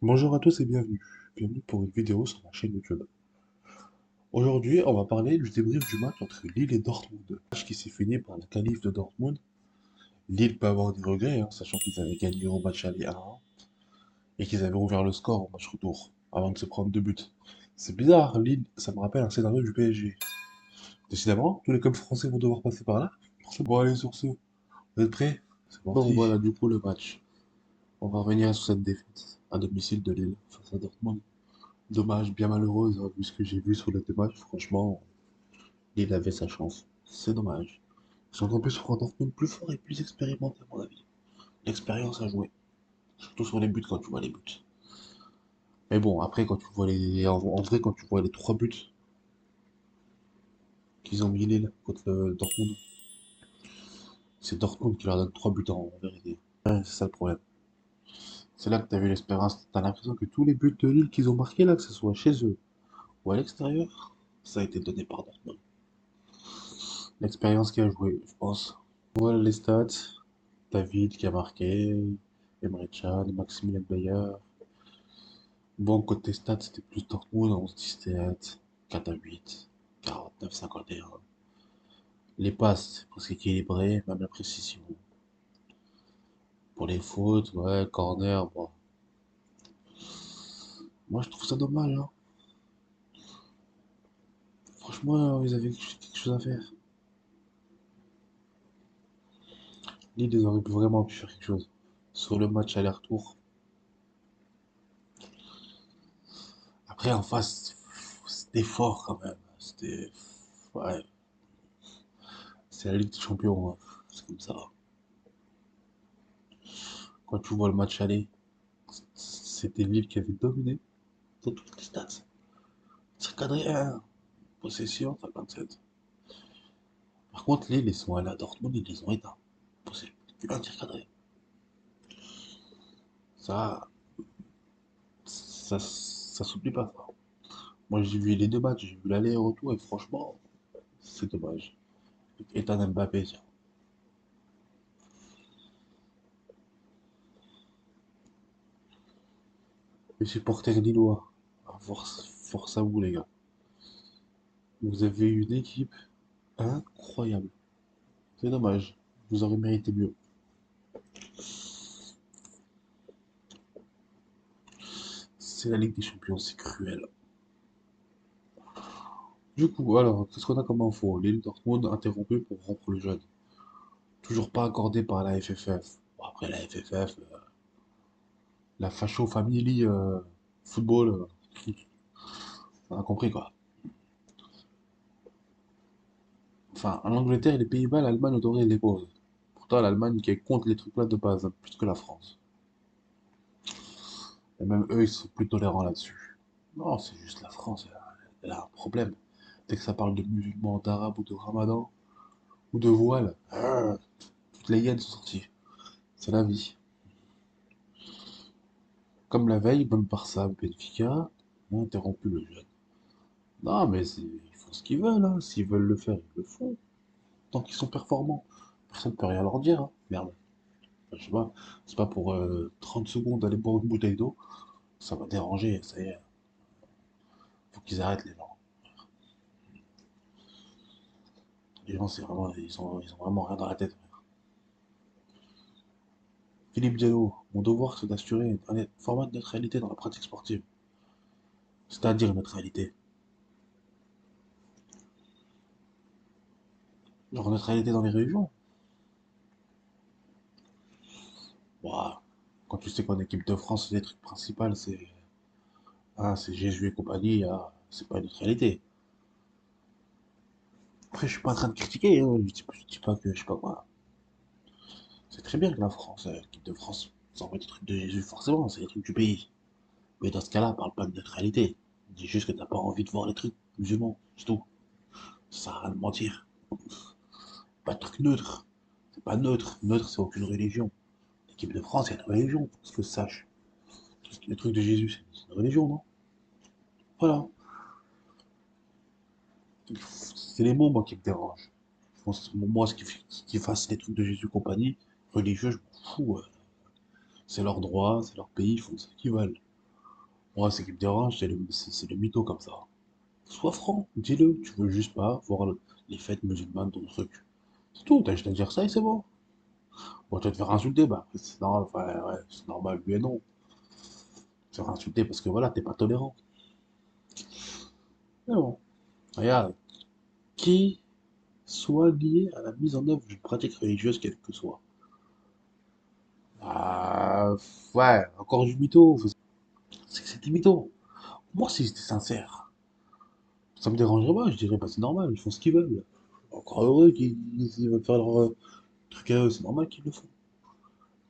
Bonjour à tous et bienvenue. Bienvenue pour une vidéo sur ma chaîne YouTube. Aujourd'hui, on va parler du débrief du match entre Lille et Dortmund. Match qui s'est fini par la qualif de Dortmund. Lille peut avoir des regrets, sachant qu'ils avaient gagné au match aller 1-1 et qu'ils avaient ouvert le score au match retour avant de se prendre deux buts. C'est bizarre, Lille, ça me rappelle un scénario du PSG. Décidément, tous les clubs français vont devoir passer par là. Bon, allez, sur ce, vous êtes prêts? C'est Bon, parti. voilà, du coup, le match. On va revenir sur cette défaite à domicile de Lille face à Dortmund. Dommage, bien malheureuse, hein, vu ce que j'ai vu sur le match. Franchement, Lille avait sa chance. C'est dommage. J'ai encore plus sur un Dortmund plus fort et plus expérimenté, à mon avis. L'expérience à jouer. Surtout sur les buts quand tu vois les buts. Mais bon, après, quand tu vois les. En vrai, quand tu vois les trois buts qu'ils ont mis Lille contre le Dortmund, c'est Dortmund qui leur donne trois buts en vérité. Ouais, c'est ça le problème. C'est là que t'as vu l'espérance. T'as l'impression que tous les buts de Lille qu'ils ont marqués là, que ce soit chez eux ou à l'extérieur, ça a été donné par Dortmund. L'expérience qui a joué, je pense. Voilà les stats. David qui a marqué, Emre Can, Maximilian Bayer. Bon, côté stats, c'était plus Dortmund, 11-17, 4 à 8, 49, 51. Les passes, c'est presque équilibré, même la précision. Pour les fautes, ouais, corner, bon. Moi, je trouve ça dommage, hein. Franchement, ils avaient quelque chose à faire. Lille, ils auraient vraiment pu faire quelque chose. Sur le match aller-retour. Après, en face, c'était fort quand même. C'était. Ouais, c'est la Ligue des Champions, hein. C'est comme ça. Quand tu vois le match aller, c'était Lille qui avait dominé dans toutes les stats. Tir cadré 1, possession 57. Par contre, Lille, ils sont allés à Dortmund, ils les ont éteints. Possible. Un tir cadré. Ça, ça s'oublie pas, ça. Moi, j'ai vu les deux matchs, j'ai vu l'aller et retour, et franchement, c'est dommage. Ethan Mbappé, tiens. Les supporters lillois, force à vous, les gars. Vous avez une équipe incroyable. C'est dommage. Vous aurez mérité mieux. C'est la Ligue des Champions, c'est cruel. Du coup, alors, qu'est-ce qu'on a comme info? Lille Dortmund interrompu pour rompre le jeûne. Toujours pas accordé par la FFF. Bon, après, la FFF, la Facho Family Football, on a compris quoi. Enfin, en Angleterre et les Pays-Bas, l'Allemagne autorise les pauses. Pourtant, l'Allemagne qui est contre les trucs là de base, hein, plus que la France. Et même eux, ils sont plus tolérants là-dessus. Non, c'est juste la France, elle a un problème. Dès que ça parle de musulmans, d'arabes ou de ramadan, ou de voile, toutes les hyènes sont sorties. C'est la vie. Comme la veille, même Barça ou Benfica ont interrompu le jeûne. Non, mais ils font ce qu'ils veulent, hein. S'ils veulent le faire, ils le font. Tant qu'ils sont performants. Personne ne peut rien leur dire, hein. Merde. Enfin, je sais pas, c'est pas pour 30 secondes aller boire une bouteille d'eau. Ça va déranger, ça y est. Faut qu'ils arrêtent, les gens. Les gens, c'est vraiment, ils ont vraiment rien dans la tête. Philippe Diallo, mon devoir, c'est d'assurer un format de neutralité dans la pratique sportive. C'est-à-dire neutralité. Genre neutralité dans les religions. Ouah. Quand tu sais qu'en équipe de France, les trucs principaux, c'est Jésus et compagnie, c'est pas une neutralité. Après, je suis pas en train de critiquer, hein. Je dis pas que, je sais pas quoi. C'est très bien que la France, l'équipe de France, s'envoie des trucs de Jésus, forcément, c'est les trucs du pays. Mais dans ce cas-là, parle pas de neutralité. Dis juste que t'as pas envie de voir les trucs musulmans, c'est tout. Ça sert à rien de mentir. Pas de truc neutre. C'est pas neutre. Neutre, c'est aucune religion. L'équipe de France, il y a une religion, pour ce que je sache. Le truc de Jésus, c'est une religion, non? Voilà. C'est les mots, moi, qui me dérangent. Je pense que moi, qu'ils fassent les trucs de Jésus compagnie, religieux, je m'en fous. C'est leur droit, c'est leur pays, ils font ce qu'ils veulent. Moi, ce qui me dérange, c'est le mytho comme ça. Sois franc, dis-le, tu veux juste pas voir les fêtes musulmanes, ton truc. C'est tout, t'as juste à dire ça et c'est bon. Bon, tu vas te faire insulter, bah, c'est normal, enfin, ouais, c'est normal, lui et non. Tu te faire insulter parce que voilà, t'es pas tolérant. Mais bon, regarde, qui soit lié à la mise en œuvre d'une pratique religieuse, quelle que soit. Ah, ouais, encore du mytho, c'est que c'était mytho. Moi, si j'étais sincère, ça me dérangerait pas, je dirais, bah, c'est normal, ils font ce qu'ils veulent. Encore heureux qu'ils veulent faire leur truc à eux, c'est normal qu'ils le font.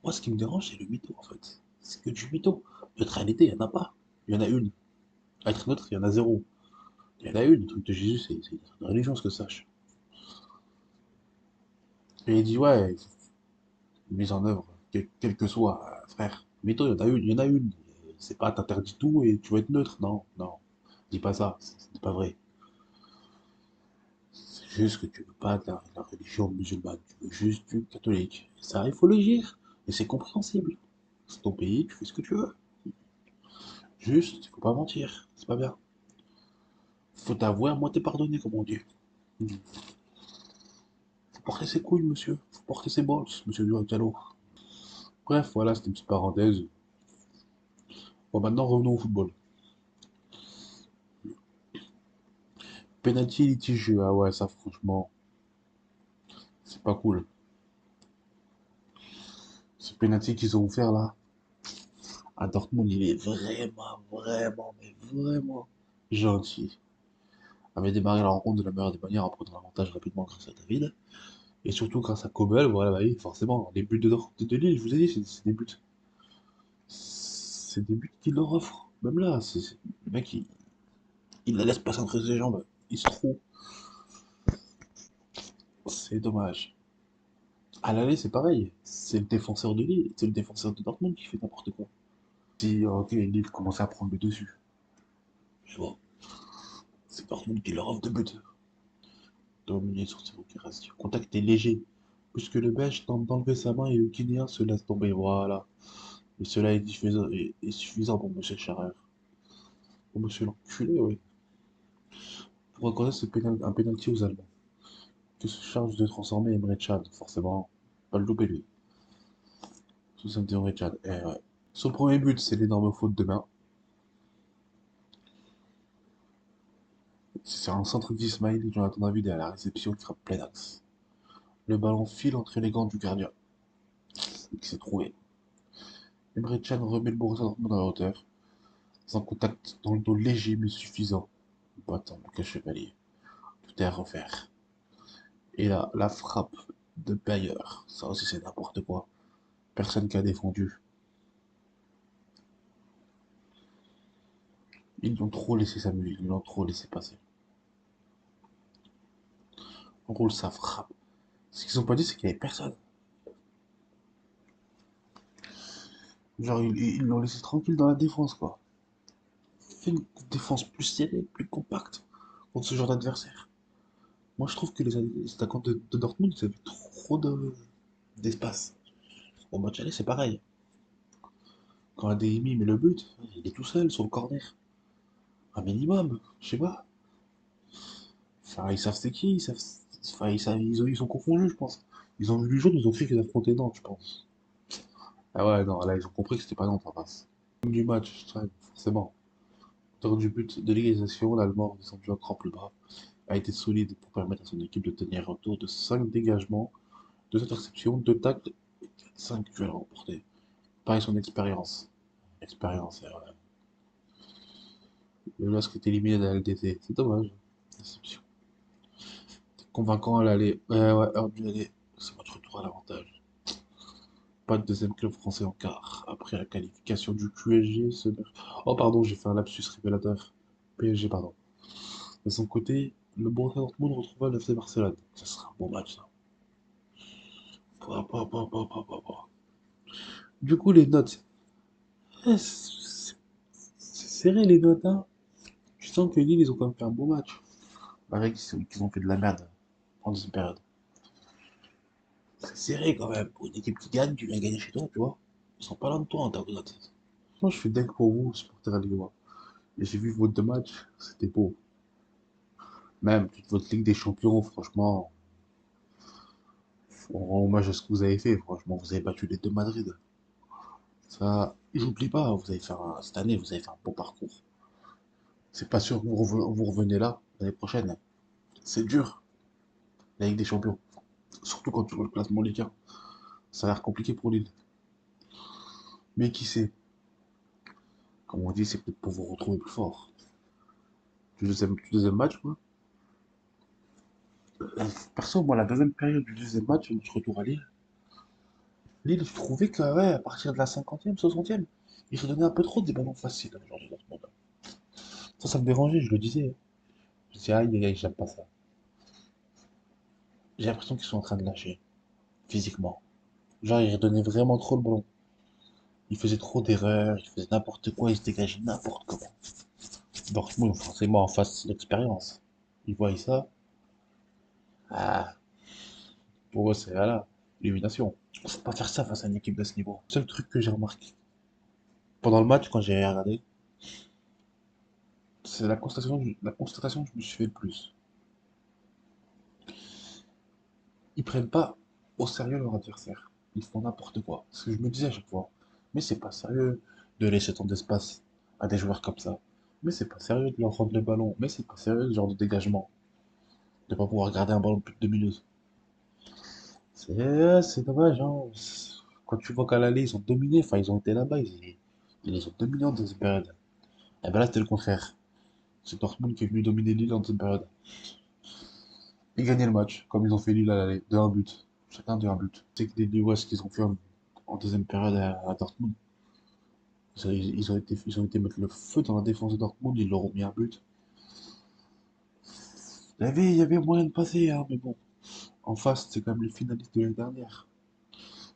Moi, ce qui me dérange, c'est le mytho, en fait. C'est que du mytho. Neutralité, il n'y en a pas. Il y en a une. Être neutre, il y en a zéro. Il y en a une, le truc de Jésus, c'est une religion, ce que sache. Et il dit, ouais, mise en œuvre, quel que soit, frère. Mytho, il y en a une, il y en a une. C'est pas t'interdis tout et tu vas être neutre. Non, non. Dis pas ça, c'est pas vrai. C'est juste que tu veux pas de la religion musulmane, tu veux juste du catholique. Et ça, il faut le dire. Et c'est compréhensible. C'est ton pays, tu fais ce que tu veux. Juste, il faut pas mentir. C'est pas bien. Faut t'avouer à moitié pardonné, comme on dit. Faut porter ses couilles, monsieur. Faut porter ses balls, monsieur Diallo. Bref, voilà, c'était une petite parenthèse. Bon, maintenant, revenons au football. Penalty litigieux, ah ouais, ça, franchement, c'est pas cool. Ce penalty qu'ils ont offert là, à Dortmund, il est vraiment, vraiment, mais vraiment gentil. Avait démarré la rencontre de la meilleure des manières en prenant l'avantage rapidement grâce à David. Et surtout grâce à Kobel, voilà, bah oui, forcément, les buts de Lille, je vous ai dit, c'est des buts. C'est des buts qu'il leur offre. Même là, le mec, il la laisse passer entre ses jambes. Il se trouve. C'est dommage. À l'aller, c'est pareil. C'est le défenseur de Lille, c'est le défenseur de Dortmund qui fait n'importe quoi. Si, ok, Lille commençait à prendre le dessus. Je vois. C'est Dortmund qui leur offre de but. Dominé sur ses Kirassi. Le contact est léger. Puisque le Belge tente d'enlever sa main et le Guinéen se laisse tomber. Voilà. Et cela est suffisant pour Monsieur Charrer. Pour Monsieur l'enculé, oui. Pour reconnaître un penalty aux Allemands. Que se charge de transformer Emre Can, forcément. Pas le louper, lui. Sous un Emre Can. Eh ouais. Son premier but, c'est l'énorme faute de main. C'est un centre d'Ismail et Jonathan David est à la réception qui frappe plein axe. Le ballon file entre les gants du gardien, qui s'est trouvé. Emre Can remet le Borussia Dortmund à la hauteur, sans contact dans le dos léger mais suffisant. Battant le chevalier. Tout est à refaire. Et là, la frappe de Bayer. Ça aussi, c'est n'importe quoi. Personne qui a défendu. Ils l'ont trop laissé s'amuser, ils l'ont trop laissé passer. En gros, ça frappe. Ce qu'ils ont pas dit, c'est qu'il y avait personne. Genre, ils l'ont laissé tranquille dans la défense, quoi. Fais une défense plus serrée, plus compacte contre ce genre d'adversaire. Moi, je trouve que les attaquants de Dortmund, ils avaient trop d'espace. Au match aller, c'est pareil. Quand ADMI met le but, il est tout seul sur le corner. Un minimum, je sais pas. Enfin, ils savent c'est qui, enfin, ils sont confondus, je pense. Ils ont vu le jaune, ils ont cru qu'ils affrontaient Nantes, je pense. Ah ouais, non, là, ils ont compris que c'était pas Nantes en face. Comme du match, ouais, forcément. Lors du but de l'égalisation, l'Allemand, descendu un cran plus bas, a été solide pour permettre à son équipe de tenir un tour de 5 dégagements, 2 interceptions, 2 tacles et 5 duels remportés. Pareil son expérience. Expérience, et voilà. Le LOSC est éliminé de la LDC. C'est dommage. Déception. Convaincant à l'aller. Ouais, ouais, heure du aller. C'est votre retour à l'avantage. Pas de deuxième club français en quart. Après la qualification du QSG, oh, pardon, j'ai fait un lapsus révélateur. PSG, pardon. De son côté, le Borussia Dortmund retrouva le FC Barcelone. Ça sera un bon match, ça. Du coup, les notes. C'est serré, les notes, hein. Je sens que Lille, ils ont quand même fait un bon match. Pareil qu'ils ont fait de la merde en deuxième période. C'est serré quand même. Pour une équipe qui gagne, tu viens gagner chez toi, tu vois. Ils sont pas loin de toi en termes de notes. Moi, je suis dingue pour vous, supporter lillois. Et j'ai vu vos deux matchs, c'était beau. Même toute votre Ligue des Champions, franchement, on rend hommage à ce que vous avez fait. Franchement, vous avez battu les deux Madrid. Ça, j'oublie pas, cette année, vous avez fait un beau parcours. C'est pas sûr que vous revenez là l'année prochaine. C'est dur, la Ligue des Champions. Surtout quand tu vois le classement Ligue 1. Ça a l'air compliqué pour Lille. Mais qui sait? Comme on dit, c'est peut-être pour vous retrouver plus fort. Du deuxième match, quoi. Perso, moi, la deuxième période du deuxième match, notre retour à Lille, Lille, je trouvais que, ouais, à partir de la 50e, 60e, ils se donnaient un peu trop des ballons faciles, genre de Dortmund. Ça me dérangeait, je le disais. Je disais, aïe, aïe, aïe, j'aime pas ça. J'ai l'impression qu'ils sont en train de lâcher, physiquement. Genre, ils redonnaient vraiment trop le ballon. Ils faisaient trop d'erreurs, ils faisaient n'importe quoi, ils se dégageaient n'importe comment. Dortmund, forcément, en face, c'est l'expérience. Ils voient ça, ah, pour eux, c'est là, l'élimination. On ne peut pas faire ça face à une équipe de ce niveau. Le seul truc que j'ai remarqué pendant le match, quand j'ai regardé, c'est la constatation que je me suis fait le plus. Ils prennent pas au sérieux leur adversaire. Ils font n'importe quoi. Ce que je me disais à chaque fois. Mais c'est pas sérieux de laisser tant d'espace à des joueurs comme ça. Mais c'est pas sérieux de leur rendre le ballon. Mais c'est pas sérieux ce genre de dégagement. De pas pouvoir garder un ballon plus de 2 minutes. C'est dommage, hein. Quand tu vois qu'à l'aller, ils ont dominé. Enfin, ils ont été là-bas. Ils les ont dominés en deuxième période. Et ben là, c'était le contraire. C'est Dortmund qui est venu dominer Lille en deuxième période. Et gagner le match, comme ils ont fait Lille à l'aller, de un but. Chacun de un but. C'est que les Lillois, ce qu'ils ont fait en deuxième période à Dortmund, ils ont été mettre le feu dans la défense de Dortmund, ils leur ont mis un but. Il y avait moyen de passer, hein, mais bon. En face, c'est quand même les finalistes de l'année dernière.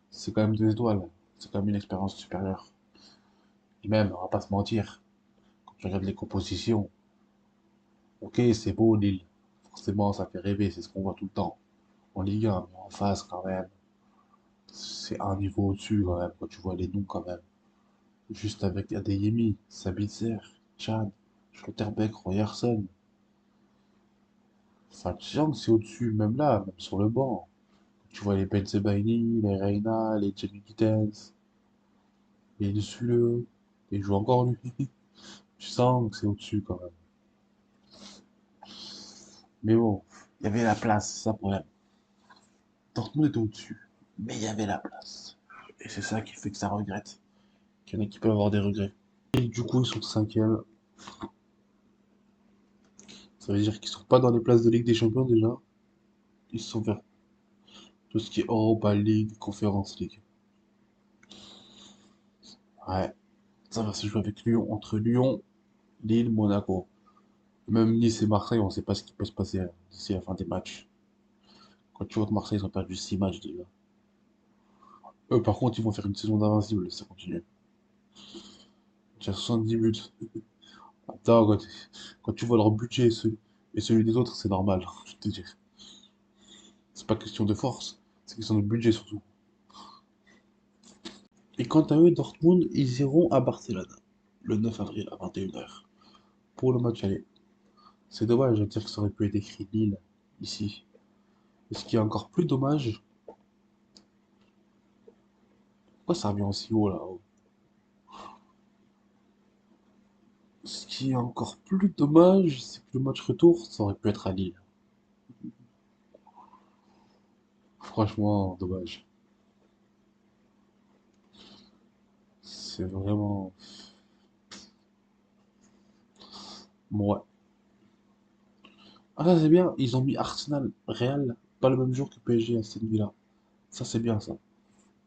C'est quand même deux étoiles. C'est quand même une expérience supérieure. Et même, on va pas se mentir, quand tu regardes les compositions, ok, c'est beau Lille. Forcément, ça fait rêver, c'est ce qu'on voit tout le temps. En Ligue 1, mais en face, quand même, c'est un niveau au-dessus, quand même, quand tu vois les noms, quand même. Juste avec Adeyemi, Sabitzer, Chan, Schlotterbeck, Royerson. Enfin, tu sens que c'est au-dessus, même là, même sur le banc. Tu vois les Benzebaini, les Reina, les Jamie Gittens, les Nusuleux, et il joue encore lui. Tu sens que c'est au-dessus quand même. Mais bon, il y avait la place, c'est ça le problème. Dortmund était au-dessus, mais il y avait la place. Et c'est ça qui fait que ça regrette. Qu'il y en a qui peuvent avoir des regrets. Et du coup, ils sont cinquième. Ça veut dire qu'ils sont pas dans les places de Ligue des Champions déjà. Ils sont vers tout ce qui est Europa League, Conference League. Ouais, ça va se jouer avec Lyon, entre Lyon, Lille, Monaco. Même Nice et Marseille, on sait pas ce qui peut se passer d'ici la fin des matchs. Quand tu vois que Marseille, ils ont perdu 6 matchs déjà. Eux, par contre, ils vont faire une saison d'invincible si ça continue. Déjà 70 buts. Attends, quand tu vois leur budget et celui des autres, c'est normal, je te dis. C'est pas question de force, c'est question de budget surtout. Et quant à eux, Dortmund, ils iront à Barcelone le 9 avril à 21h pour le match aller. C'est dommage de dire que ça aurait pu être écrit Lille ici. Et ce qui est encore plus dommage, pourquoi ça revient aussi haut là-haut? Ce qui est encore plus dommage, c'est que le match retour, ça aurait pu être à Lille. Franchement, dommage. C'est vraiment. Ouais. Ah, ça c'est bien, ils ont mis Arsenal Real, pas le même jour que PSG à Aston Villa. Ça c'est bien ça.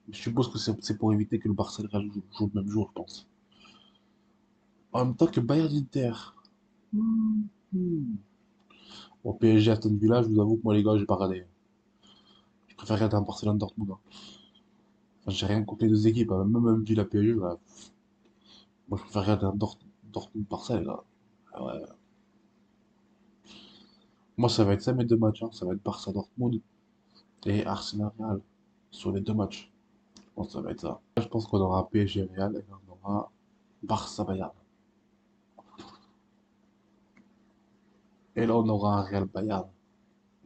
Je suppose que c'est pour éviter que le Barça et le Real jouent le même jour, je pense. En même temps que Bayern Inter. Hmm. Bon, PSG Aston Villa, je vous avoue que moi les gars, j'ai pas regardé. Je préfère regarder un Barcelone Dortmund, hein. Enfin, j'ai rien contre les deux équipes, hein. Même Villa PSG, bah, moi je préfère regarder un Dortmund Barça, les gars. Ah ouais. Moi ça va être ça mes deux matchs, hein. Ça va être Barça Dortmund et Arsenal Real sur les deux matchs. Je pense que ça va être ça. Je pense qu'on aura PSG Real et on aura Barça Bayern. Et là, on aura un Real Bayern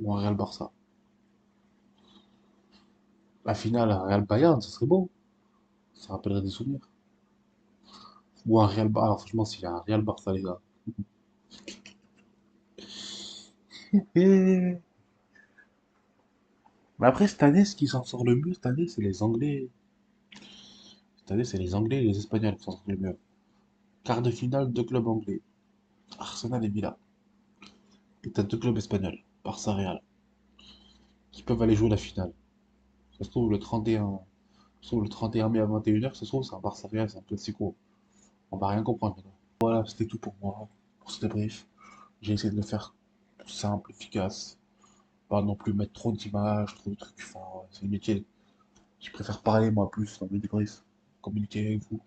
ou un Real Barça. La finale, un Real Bayern, ça serait beau. Ça rappellerait des souvenirs. Ou un Real Barça. Alors, franchement, s'il y a un Real Barça, les gars. Mais après, cette année, ce qui s'en sort le mieux, cette année, c'est les Anglais. Cette année, c'est les Anglais et les Espagnols qui s'en sortent le mieux. Quart de finale, deux clubs anglais. Arsenal et Milan. Et t'as deux clubs espagnols. Barça Real. Qui peuvent aller jouer la finale. Ça se trouve le 31, ça se trouve, le 31 mai à 21h, ça se trouve, c'est un Barça Real, c'est un classico. On va rien comprendre, maintenant. Voilà, c'était tout pour moi, pour ce débrief. J'ai essayé de le faire simple, efficace. Pas non plus mettre trop d'images, trop de trucs. Enfin, c'est inutile. Je préfère parler, moi, plus dans mes débriefs. Communiquer avec vous.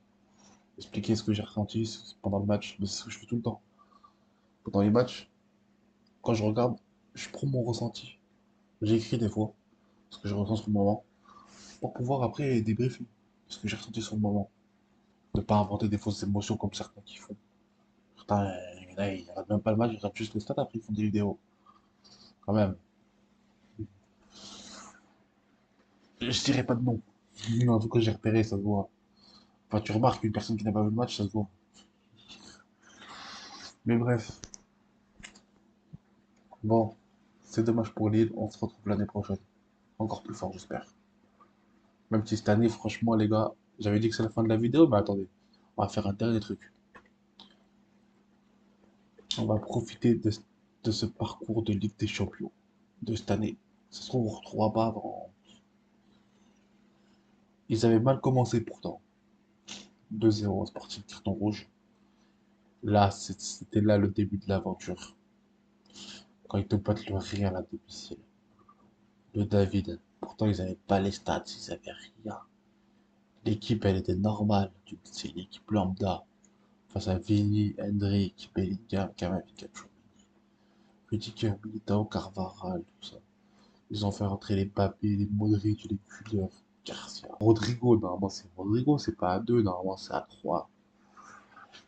Expliquer ce que j'ai ressenti pendant le match. Mais c'est ce que je fais tout le temps. Pendant les matchs, quand je regarde, je prends mon ressenti. J'écris des fois ce que je ressens sur le moment. Pour pouvoir après débriefer ce que j'ai ressenti sur le moment. Ne pas inventer des fausses émotions comme certains qui font. Certains, là, ils regardent même pas le match, ils regardent juste les stats, après ils font des vidéos. Quand même. Je dirais pas de nom. Mais en tout cas, j'ai repéré, ça se voit. Enfin, tu remarques une personne qui n'a pas vu le match, ça se voit. Mais bref, bon, c'est dommage pour Lille, on se retrouve l'année prochaine. Encore plus fort, j'espère. Même si cette année, franchement, les gars, j'avais dit que c'est la fin de la vidéo, mais attendez, on va faire un dernier truc. On va profiter de ce parcours de Ligue des Champions de cette année. Ça se trouve, on ne retrouvera pas avant. Ils avaient mal commencé pourtant. 2-0 Sporting, carton rouge. Là, c'était là le début de l'aventure. Quand ils te battent le Real à domicile. Le David. Pourtant, ils n'avaient pas les stats, ils n'avaient rien. L'équipe, elle était normale. C'est une équipe lambda. Face à Vini, Hendrik, Bellingham, Kamavinga, Rudiger, Militao, Carvajal, tout ça. Ils ont fait rentrer les Mbappé, les Modric, les Güler, Garcia. Rodrigo, normalement c'est Rodrigo, c'est pas à 2, normalement c'est à 3.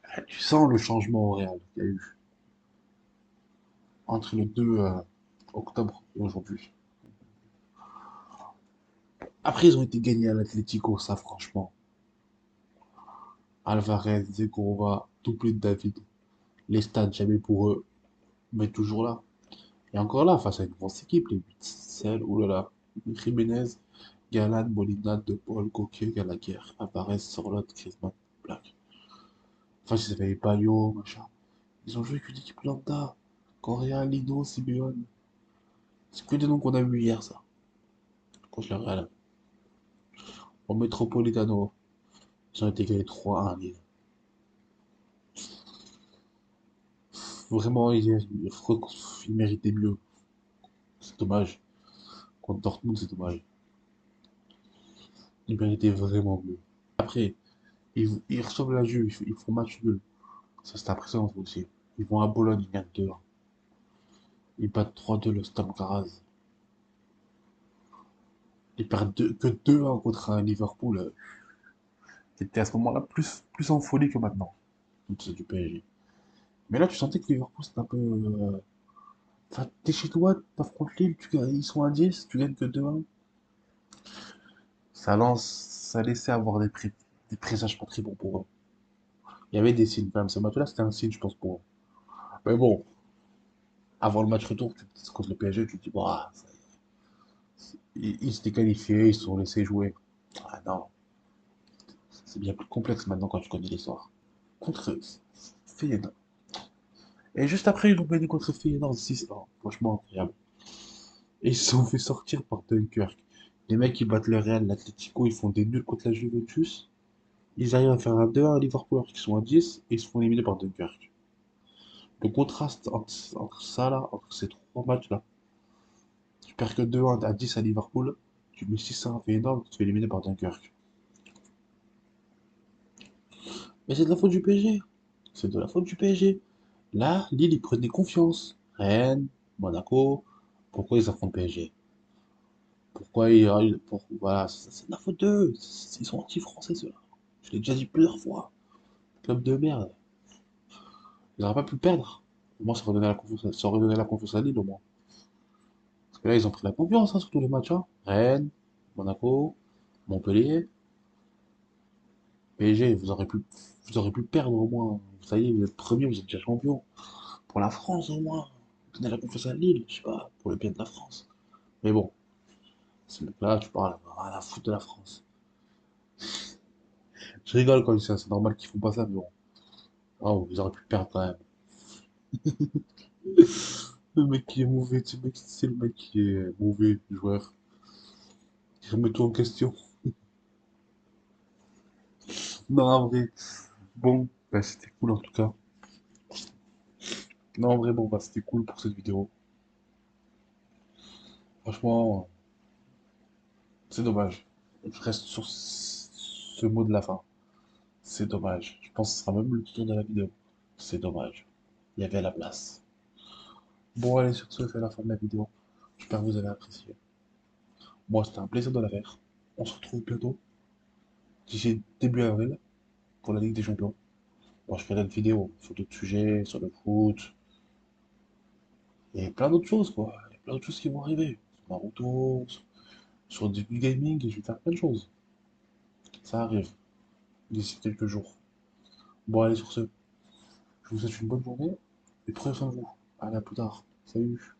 Ah, tu sens le changement au Real qu'il y a eu entre le 2 octobre et aujourd'hui. Après, ils ont été gagnés à l'Atlético, ça franchement. Alvarez, Zegorova, doublé de David. Les stats jamais pour eux, mais toujours là. Et encore là, face à une grosse équipe, les 8 celle, oulala. Jiménez, Galan, Molina, De Paul, Coquet, Gallagher, Alvarez, Sorloth, Griezmann, Black. Enfin, ils avaient Bayo, machin. Ils ont joué avec une équipe lambda. Correa, Lino, Simeone. C'est que des noms qu'on a vu hier, ça. Contre le Real. Au Metropolitano. Ils ont été gagnés 3-1 à Lille. Vraiment, ils méritaient mieux. C'est dommage. Contre Dortmund, c'est dommage. Ils méritaient vraiment mieux. Après, ils reçoivent la Juve, ils font match nul. Ça, c'est impressionnant aussi. Ils vont à Bologne, ils gagnent 2-1. Ils battent 3-2 le Stam Karaz. Ils perdent que 2-1 contre un Liverpool qui était à ce moment-là plus en folie que maintenant. Donc c'est du PSG. Mais là, tu sentais que Liverpool, c'était un peu. Enfin, t'es chez toi, t'affrontes Lille, ils sont à 10, tu gagnes que 2-1. Ça laissait avoir des présages pas très bons pour eux. Il y avait des signes quand même. Ce match-là, c'était un signe, je pense, pour eux. Mais bon, avant le match retour, contre le PSG, tu te dis, bah, ils s'étaient qualifiés, ils se sont laissés jouer. Ah non, c'est bien plus complexe maintenant quand tu connais l'histoire. Contre Feyenoord. Et juste après, ils ont gagné contre Feyenoord 6-1. Franchement, incroyable. Et ils se sont fait sortir par Dunkerque. Les mecs, ils battent le Real, l'Atlético, ils font des nuls contre la Juventus. Ils arrivent à faire un 2-1 à Liverpool alors qu'ils sont à 10 et ils se font éliminer par Dunkerque. Le contraste entre ça là, entre ces trois matchs là, tu perds que 2-1 à 10 à Liverpool, tu mets 6-1 à Feyenoord, tu te fais éliminer par Dunkerque. Mais c'est de la faute du PSG. C'est de la faute du PSG. Là, Lille, ils prenaient confiance. Rennes, Monaco, pourquoi ils affrontent PSG? Pourquoi voilà, c'est de la faute d'eux. Ils sont anti-français, ceux-là. Je l'ai déjà dit plusieurs fois. Club de merde. Ils n'auraient pas pu perdre. Au moins, ça aurait donné la confiance, ça aurait donné la confiance à Lille, au moins. Parce que là, ils ont pris la confiance, hein, sur tous les matchs, hein. Rennes, Monaco, Montpellier, PSG, vous aurez pu perdre au moins. Ça y est, vous êtes premier, vous êtes déjà champion. Pour la France, au moins. Donnez la confiance à Lille, je sais pas, pour le bien de la France. Mais bon, ce mec-là, tu parles à la foot de la France. Je rigole quand je dis ça, c'est normal qu'ils font pas ça, mais bon. Oh, vous auriez pu perdre quand même. Le mec qui est mauvais, c'est le mec qui est mauvais joueur. Il remet tout en question. Non, en vrai. Bon, bah, c'était cool en tout cas. Non, en vrai, bon, bah, c'était cool pour cette vidéo. Franchement, c'est dommage. Je reste sur ce mot de la fin. C'est dommage. Je pense que ce sera même le titre de la vidéo. C'est dommage. Il y avait la place. Bon, allez, sur ce, c'est la fin de la vidéo. J'espère que vous avez apprécié. Moi, c'était un plaisir de la faire. On se retrouve bientôt, d'ici début avril, pour la Ligue des Champions. Bon, je ferai d'autres vidéos sur d'autres sujets, sur le foot, et plein d'autres choses, quoi. Il y a plein d'autres choses qui vont arriver. Sur Naruto, sur du gaming, et je vais faire plein de choses. Ça arrive, d'ici quelques jours. Bon, allez, sur ce, je vous souhaite une bonne journée, et prenez soin de vous. Allez, à plus tard. Salut.